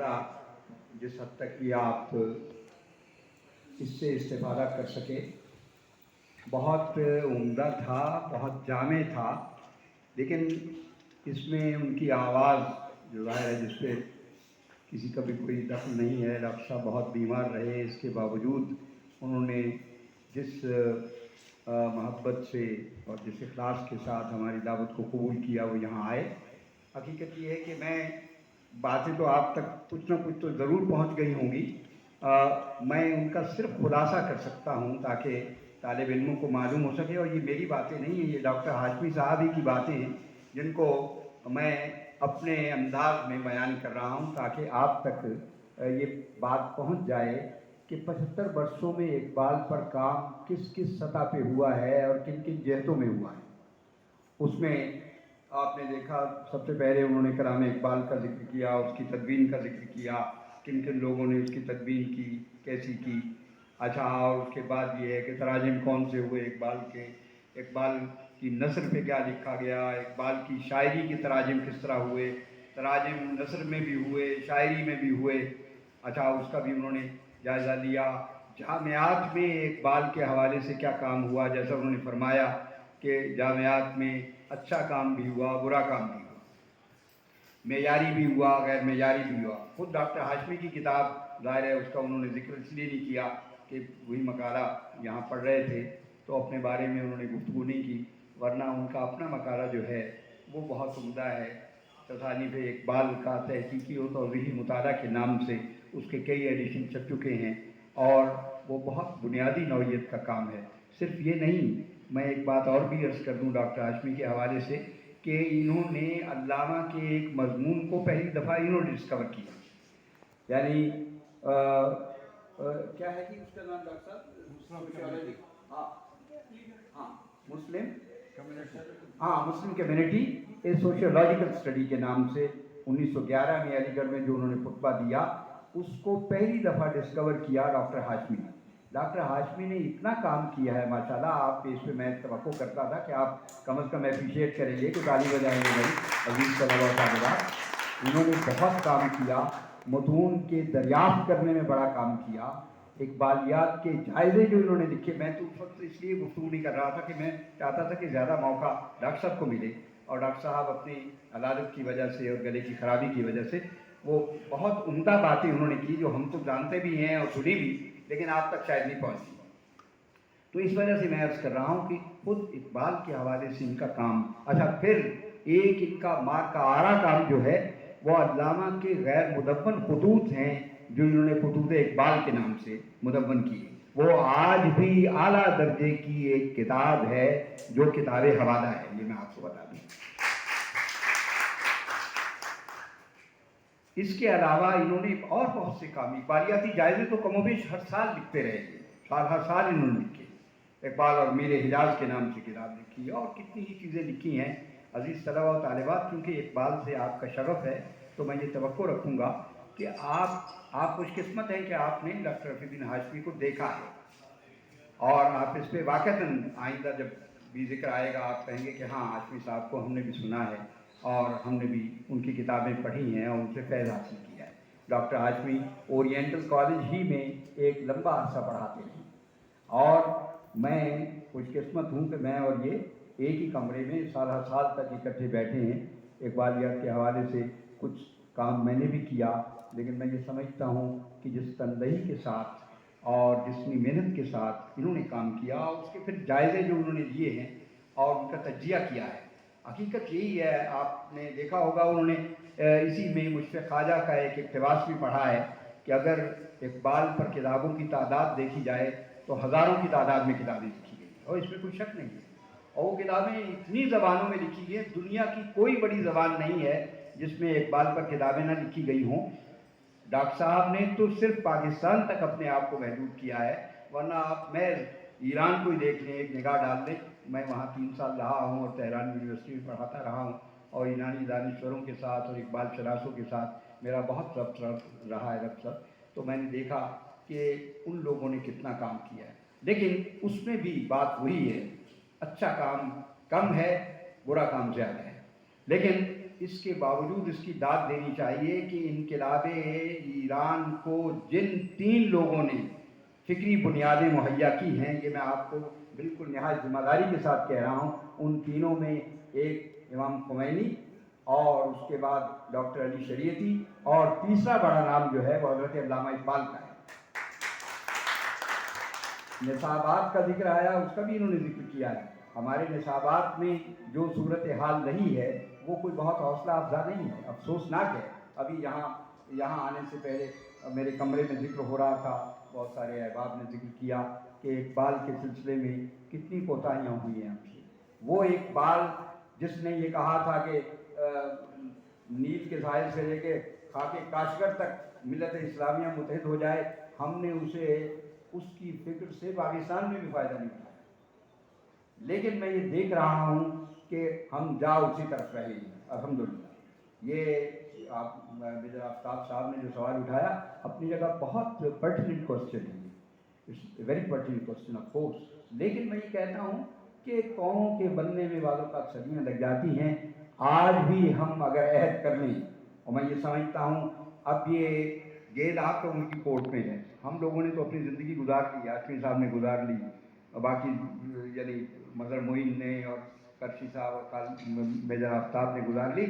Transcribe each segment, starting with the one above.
माशाल्लाह जिस हद तक भी आप इससे इस्तेफादा कर सके बहुत उम्दा था, बहुत जामे था, लेकिन इसमें उनकी आवाज़ जो ज़ाहिर है जिस पे किसी का भी कोई दखल नहीं है। डॉक्टर साहब बहुत बीमार रहे, इसके बावजूद उन्होंने जिस मोहब्बत से और जिस इखलास के साथ हमारी दावत को कबूल किया वो यहाँ आए। हकीकत ये है कि मैं बातें तो आप तक कुछ ना कुछ तो ज़रूर पहुँच गई होंगी, मैं उनका सिर्फ खुलासा कर सकता हूँ ताकि तालिब इल्मों को मालूम हो सके। और ये मेरी बातें नहीं हैं, ये डॉक्टर हाशमी साहब ही की बातें हैं जिनको मैं अपने अंदाज में बयान कर रहा हूँ ताकि आप तक ये बात पहुँच जाए कि 75 वर्षों में इकबाल पर काम किस किस सतह पे हुआ है और किन किन जहतों में हुआ है। उसमें आपने देखा सबसे पहले उन्होंने कलाम इकबाल का जिक्र किया, उसकी तदवीन का जिक्र किया, किन किन लोगों ने उसकी तदवीन की, कैसी की। अच्छा, और उसके बाद ये है कि तराजिम कौन से हुए इकबाल के, इकबाल की नस्र पे क्या लिखा गया, इकबाल की शायरी के तराजिम किस तरह हुए, तराजिम नस्र में भी हुए, शायरी में भी हुए। अच्छा, उसका भी उन्होंने जायज़ा लिया। जामियात में इकबाल के हवाले से क्या काम हुआ, जैसा उन्होंने फरमाया कि जामियात में अच्छा काम भी हुआ, बुरा काम भी हुआ, मेयारी भी हुआ, गैर मेयारी भी हुआ। खुद डॉक्टर हाशमी की किताब ज़ाहिर है उसका उन्होंने जिक्र इसलिए नहीं किया कि वही मकाला यहाँ पढ़ रहे थे तो अपने बारे में उन्होंने गुफ्तगू नहीं की, वरना उनका अपना मकाला जो है वो बहुत उम्दा है। तसानीफ़ इकबाल का तहकीकी और तौज़ीही मुताला के नाम से उसके कई एडिशन छप चुके हैं और वो बहुत बुनियादी नौइयत का काम है। सिर्फ ये नहीं, मैं एक बात और भी अर्ज़ कर दूँ डॉक्टर हाशमी के हवाले से कि इन्होंने अल्लामा के एक मज़मून को पहली दफ़ा इन्होंने डिस्कवर किया, यानी क्या है कि उसका नाम डॉक्टर साहब, हाँ मुस्लिम कम्युनिटी ए सोशियोलॉजिकल स्टडी के नाम से 1911 में अलीगढ़ में जो उन्होंने खुतबा दिया उसको पहली दफ़ा डिस्कवर किया डॉक्टर हाशमी ने। डॉक्टर हाशमी ने इतना काम किया है माशाल्लाह, आप इस पे मैं तवक्को करता था कि आप कम अज़ कम एप्रिशिएट करेंगे कि ताली बजाएंगे मेरी अजीज़ सलावत। इन्होंने बहुत काम किया, मतून के दरियाफ्त करने में बड़ा काम किया, इकबालियात के जायज़े जो इन्होंने लिखे। मैं तो उस वक्त इसलिए गुफ्तगू नहीं कर रहा था कि मैं चाहता था कि ज़्यादा मौका डॉक्टर साहब को मिले, और डॉक्टर साहब अपनी अलादत की वजह से और गले की ख़राबी की वजह से वो बहुत उम्दा बातें उन्होंने की जो हम तो जानते भी हैं और सुनी भी, लेकिन आप तक शायद नहीं पहुँची। तो इस वजह से मैं अर्ज़ कर रहा हूँ कि खुद इकबाल के हवाले से इनका काम। अच्छा, फिर एक इनका मार का आरा काम जो है वो अल्लामा के गैर मुदव्वन खुतूत हैं जो इन्होंने खुतूत इकबाल के नाम से मुदव्वन किए। वो आज भी आला दर्जे की एक किताब है जो किताब हवाला है, ये मैं आपको बता दूँ। इसके अलावा इन्होंने और बहुत से काम, इकबालियाती जायज़े तो कमोबेश हर साल लिखते रहे, हर साल इन्होंने लिखे। इकबाल और मीर हिजाज के नाम से किताब लिखी और कितनी ही चीज़ें लिखी हैं। अजीज़ तलबा व तालिबात, क्योंकि इकबाल से आपका शरफ़ है तो मैं ये तवक्को रखूँगा कि आप खुशकिस्मत हैं कि आपने डॉक्टर रफ़ीउद्दीन हाशमी को देखा है और आप इस पर वाक़अतन आइंदा जब भी जिक्र आएगा आप कहेंगे कि हाँ, हाशमी साहब को हमने भी सुना है और हमने भी उनकी किताबें पढ़ी हैं और उनसे फैज़ हासिल किया है। डॉक्टर हाशमी ओरिएंटल कॉलेज ही में एक लंबा अरसा पढ़ाते रहे और मैं खुशकिस्मत हूँ कि मैं और ये एक ही कमरे में साल तक इकट्ठे बैठे हैं। इकबालियात के हवाले से कुछ काम मैंने भी किया, लेकिन मैं ये समझता हूँ कि जिस तनदही के साथ और जितनी मेहनत के साथ इन्होंने काम किया, उसके फिर जायज़े जो उन्होंने लिए हैं और उनका तज्जिया किया है, हकीकत यही है। आपने देखा होगा उन्होंने इसी में मुश्फ़िक़ ख्वाजा का एक इक़्तिबास भी पढ़ा है कि अगर इकबाल पर किताबों की तादाद देखी जाए तो हज़ारों की तादाद में किताबें लिखी गई और इसमें कोई शक नहीं है। और वो किताबें इतनी ज़बानों में लिखी गई, दुनिया की कोई बड़ी ज़बान नहीं है जिसमें इकबाल पर किताबें ना लिखी गई हों। डॉक्टर साहब ने तो सिर्फ पाकिस्तान तक अपने आप को महदूद किया है, वरना आप मैं ईरान को ही देख लें, एक निगाह डाल लें। मैं वहाँ 3 साल रहा हूँ और तेहरान यूनिवर्सिटी में पढ़ाता रहा हूँ और ईरानी दानिश्वरों के साथ और इकबाल शरासों के साथ मेरा बहुत रब्त रहा है रब्त। तो मैंने देखा कि उन लोगों ने कितना काम किया है, लेकिन उसमें भी बात वही है, अच्छा काम कम है, बुरा काम ज़्यादा है। लेकिन اس کے باوجود اس کی داد دینی چاہیے کہ انقلاب ایران کو جن 3 لوگوں نے فکری بنیادیں مہیا کی ہیں، یہ میں آپ کو بالکل نہایت ذمہ داری کے ساتھ کہہ رہا ہوں، ان تینوں میں ایک امام خمینی اور اس کے بعد ڈاکٹر علی شریعتی، اور تیسرا بڑا نام جو ہے وہ حضرت علامہ اقبال کا ہے۔ نصابات کا ذکر آیا، اس کا بھی انہوں نے ذکر کیا ہے۔ ہمارے نصابات میں جو صورتحال رہی ہے وہ کوئی بہت حوصلہ افزا نہیں ہے، افسوسناک ہے۔ ابھی یہاں آنے سے پہلے میرے کمرے میں ذکر ہو رہا تھا، بہت سارے احباب نے ذکر کیا کہ اقبال کے سلسلے میں کتنی کوتاہیاں ہوئی ہیں ہم سے۔ وہ اقبال جس نے یہ کہا تھا کہ نیل کے ساحل سے لے کے خاک کاشغر تک ملت اسلامیہ متحد ہو جائے، ہم نے اسے اس کی فکر سے پاکستان میں بھی فائدہ نہیں اٹھایا۔ لیکن میں یہ دیکھ رہا ہوں کہ ہم جا اسی طرف رہے ہیں، الحمدللہ۔ یہ آپ میجر آفتاب صاحب نے جو سوال اٹھایا، اپنی جگہ بہت پرٹیننٹ کوسچن ہے، it's very pertinent question of course. لیکن میں یہ کہتا ہوں کہ قوموں کے بننے میں والوں کا صدیاں لگ جاتی ہیں۔ آج بھی ہم اگر عہد کر لیں، اور میں یہ سمجھتا ہوں اب یہ گیند آپ لوگوں کی کورٹ میں ہے، ہم لوگوں نے تو اپنی زندگی گزار لی، ہاشمی صاحب نے گزار لی، اور باقی یعنی مظہر معین نے اور کرشی صاحب اور میجر آفتاب نے گزار لی۔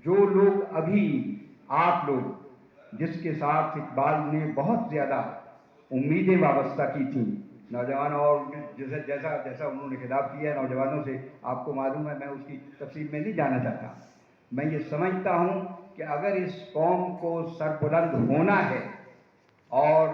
جو لوگ ابھی آپ لوگ جس کے ساتھ اقبال نے بہت زیادہ امیدیں وابستہ کی تھیں نوجوانوں، اور جیسا انہوں نے خطاب کیا ہے نوجوانوں سے، آپ کو معلوم ہے، میں اس کی تفصیل میں نہیں جانا چاہتا۔ میں یہ سمجھتا ہوں کہ اگر اس قوم کو سربلند ہونا ہے اور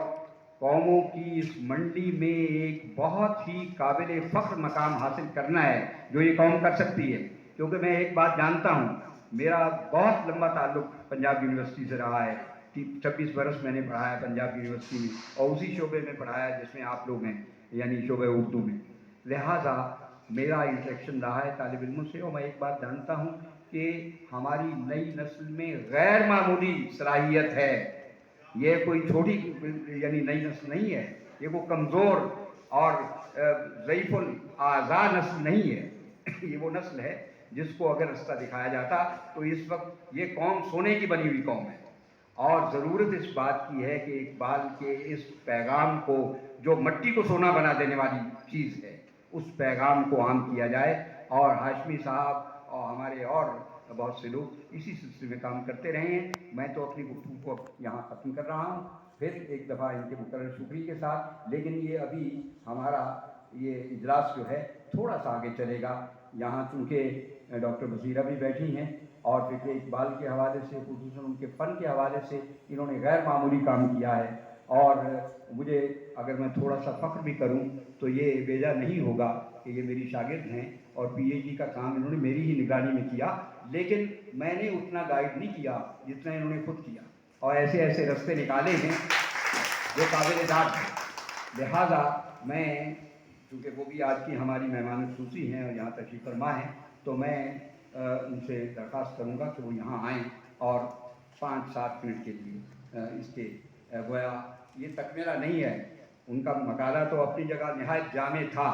قوموں کی اس منڈی میں ایک بہت ہی قابل فخر مقام حاصل کرنا ہے، جو یہ قوم کر سکتی ہے، کیونکہ میں ایک بات جانتا ہوں، میرا بہت لمبا تعلق پنجاب یونیورسٹی سے رہا ہے، 26 برس میں نے پڑھا ہے پنجاب یونیورسٹی میں، اور اسی شعبے میں پڑھایا ہے جس میں آپ لوگ ہیں، یعنی شعبہ اردو میں۔ لہٰذا میرا انٹریکشن رہا ہے طالب علموں سے، اور میں ایک بات جانتا ہوں کہ ہماری نئی نسل میں غیر معمولی صلاحیت ہے۔ یہ کوئی چھوٹی یعنی نئی نسل نہیں ہے، یہ کوئی کمزور اور ضعیف الاعضاء نسل نہیں ہے۔ یہ وہ نسل ہے جس کو اگر رستہ دکھایا جاتا تو اس وقت یہ قوم سونے کی بنی ہوئی قوم ہے۔ اور ضرورت اس بات کی ہے کہ اقبال کے اس پیغام کو، جو مٹی کو سونا بنا دینے والی چیز ہے، اس پیغام کو عام کیا جائے، اور ہاشمی صاحب اور ہمارے اور بہت سے لوگ اسی سلسلے میں کام کرتے رہے ہیں۔ میں تو اپنی گفتگو کو یہاں ختم کر رہا ہوں، پھر ایک دفعہ ان کے مقرر شکریہ کے ساتھ۔ لیکن یہ ابھی ہمارا یہ اجلاس جو ہے تھوڑا سا آگے چلے گا، یہاں چونکہ ڈاکٹر بصیرہ بھی بیٹھی ہیں، اور فکر اقبال کے حوالے سے، خصوصاً ان کے فن کے حوالے سے انہوں نے غیر معمولی کام کیا ہے، اور مجھے اگر میں تھوڑا سا فخر بھی کروں تو یہ بیجا نہیں ہوگا کہ یہ میری شاگرد ہیں، اور پی ایچ ڈی کا کام انہوں نے میری ہی نگرانی میں کیا، لیکن میں نے اتنا گائیڈ نہیں کیا جتنا انہوں نے خود کیا، اور ایسے ایسے رستے نکالے ہیں جو قابل داد ہیں۔ لہٰذا میں، چونکہ وہ بھی آج کی ہماری مہمان خصوصی ہیں اور یہاں تشریف فرما ہیں، تو میں ان سے درخواست کروں گا کہ وہ یہاں آئیں اور 5-7 منٹ کے لیے اس کے گویا یہ تکمیلہ نہیں ہے، ان کا مقالہ تو اپنی جگہ نہایت جامع تھا،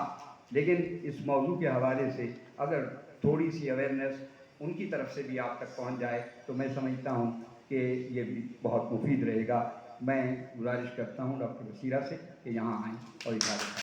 لیکن اس موضوع کے حوالے سے اگر تھوڑی سی اویئرنیس ان کی طرف سے بھی آپ تک پہنچ جائے تو میں سمجھتا ہوں کہ یہ بھی بہت مفید رہے گا۔ میں گزارش کرتا ہوں ڈاکٹر بصیرہ سے کہ یہاں آئیں اور اجازت